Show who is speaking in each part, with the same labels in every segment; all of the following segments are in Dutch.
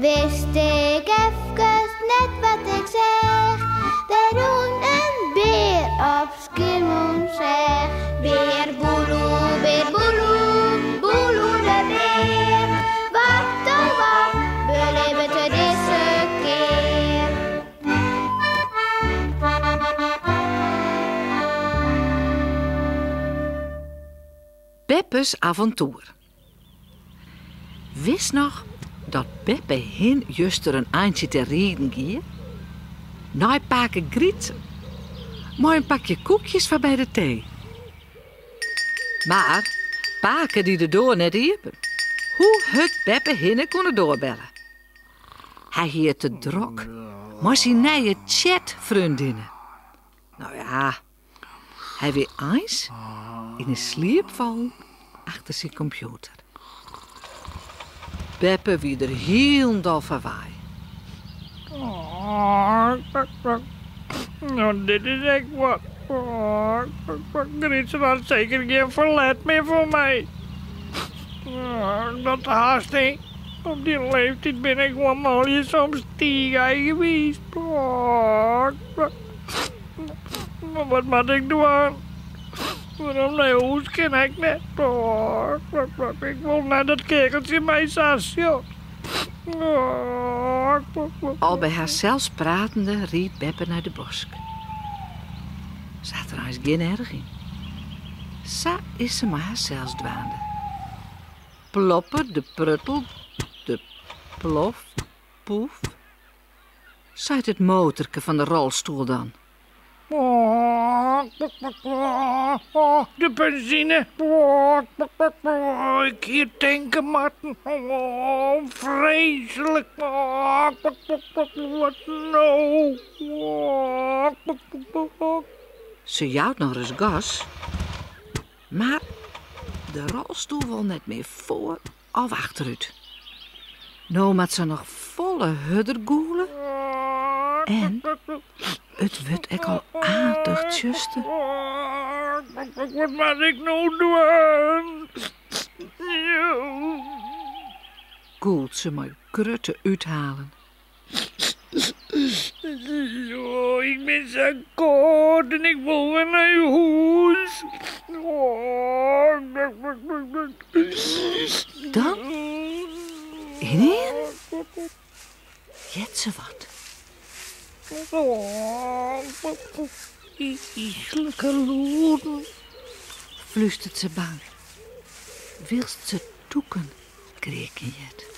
Speaker 1: Wist ik even net wat ik zeg. Er woont een beer op Schiermonnikoog. Beer boeloe, boeloe de beer. Wat oh wat, beleven te deze keer.
Speaker 2: Beppes avontuur. Wist nog dat Beppe hin juster een eindje te rieden gie? Nou een pakje grieten. Maar een pakje koekjes van bij de thee. Maar paken die de door net iepen. Hoe het Beppe hinnen konden doorbellen. Hij hier te drok. Maar zijn nieuwe chatvriendinnen. Nou ja, hij weer eens in een slaapval achter zijn computer. Beppe wie er heel verwaai.
Speaker 3: Nou, dit is echt wat. Grietje had zeker geen verlet meer voor mij. Dat haast niet. Op die leeftijd ben ik gewoon al je soms stiegei geweest. Maar wat moet ik doen? Waarom naar huis kan ik net? Ik wil naar dat kegeltje mijn sasje.
Speaker 2: Al bij haarzelfs pratende riep Beppe naar de bosk. Zat er eens geen erg in. Sa is ze maar haarzelfs dwaande. Plopper, de pruttel, de plof, poef. Zuid het motorke van de rolstoel dan.
Speaker 3: De benzine. Ik hier tanken, Marten. Vreselijk. Wat nou?
Speaker 2: Ze jouwt nog eens gas. Maar de rolstoel wil net meer voor of achteruit. Nou moet ze nog volle huddergoelen. En het wordt ook al aardig tjusten.
Speaker 3: Wat moet ik nou doen?
Speaker 2: Koelt ze maar krutten uithalen.
Speaker 3: Ik ben zo koud en ik wil weer naar huis.
Speaker 2: Dan? Ineen? Jet ze wat.
Speaker 3: Iselijke loeren.
Speaker 2: Fluistert ze bang. Wilst ze toeken, kreken jet.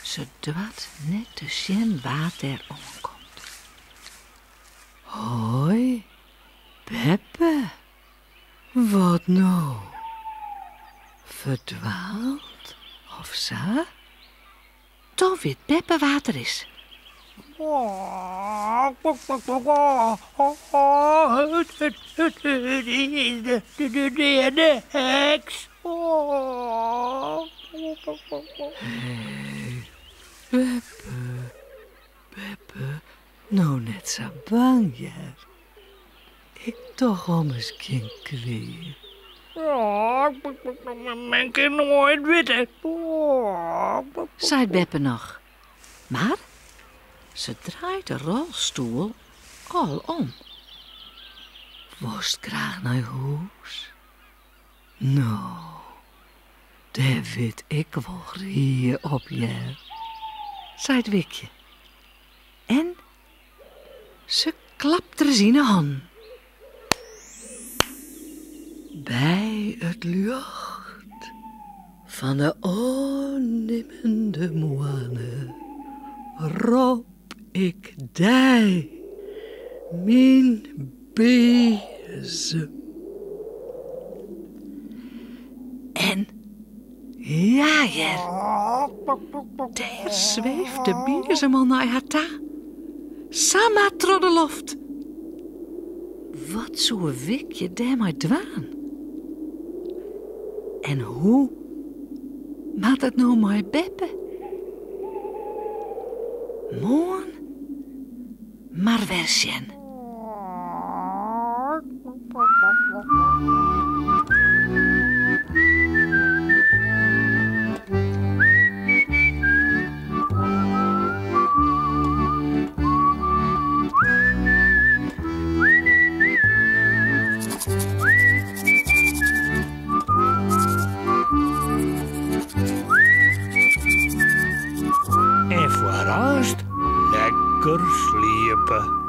Speaker 2: Ze dwat net de sjen water omkomt. Hoi, Beppe. Wat nou? Verdwaald? Of zo? Dan weet Beppe wat er is.
Speaker 3: De heks.
Speaker 2: Beppe, nou net zo bang, ja. Ik toch om eens geen kweer.
Speaker 3: Men kan nooit weten.
Speaker 2: Zei Beppe nog. Maar ze draait de rolstoel al om. Worst graag naar huis? Nou, daar weet ik wel hier op je. Zei het Wikje. En ze klapt er zien hand. Bij het lucht van de onnimmende moane roep ik dij, mijn bezem. En ja, daar zweeft de bezem al naar haar ta. Sama troddeloft. Wat zou Wikje daar maar dwaan? En hoe maakt het nou maar Beppe? Moon, maar wersjen.
Speaker 3: lekker sliepen.